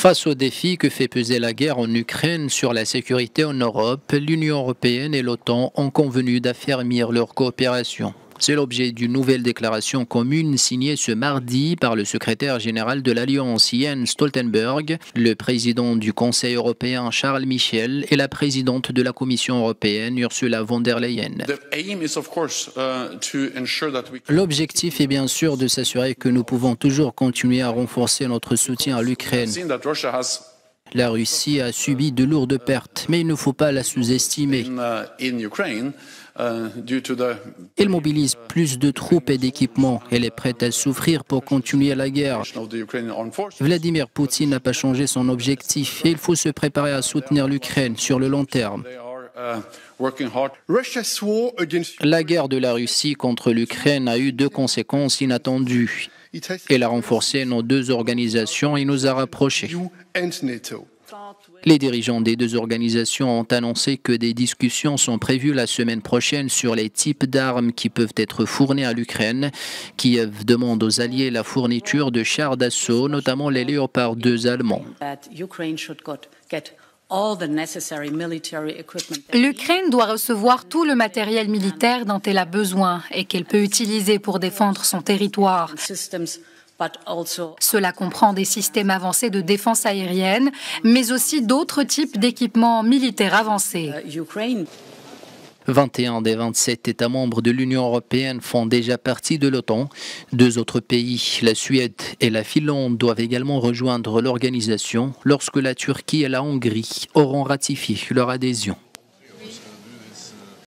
Face aux défis que fait peser la guerre en Ukraine sur la sécurité en Europe, l'Union européenne et l'OTAN ont convenu d'affermir leur coopération. C'est l'objet d'une nouvelle déclaration commune signée ce mardi par le secrétaire général de l'Alliance Jens Stoltenberg, le président du Conseil européen Charles Michel et la présidente de la Commission européenne Ursula von der Leyen. L'objectif est bien sûr de s'assurer que nous pouvons toujours continuer à renforcer notre soutien à l'Ukraine. La Russie a subi de lourdes pertes, mais il ne faut pas la sous-estimer. Elle mobilise plus de troupes et d'équipements. Elle est prête à souffrir pour continuer la guerre. Vladimir Poutine n'a pas changé son objectif et il faut se préparer à soutenir l'Ukraine sur le long terme. La guerre de la Russie contre l'Ukraine a eu deux conséquences inattendues. Elle a renforcé nos deux organisations et nous a rapprochés. Les dirigeants des deux organisations ont annoncé que des discussions sont prévues la semaine prochaine sur les types d'armes qui peuvent être fournies à l'Ukraine. Kiev demande aux alliés la fourniture de chars d'assaut, notamment les Léopard 2 allemands. L'Ukraine doit recevoir tout le matériel militaire dont elle a besoin et qu'elle peut utiliser pour défendre son territoire. Cela comprend des systèmes avancés de défense aérienne, mais aussi d'autres types d'équipements militaires avancés. 21 des 27 États membres de l'Union européenne font déjà partie de l'OTAN. Deux autres pays, la Suède et la Finlande, doivent également rejoindre l'organisation lorsque la Turquie et la Hongrie auront ratifié leur adhésion.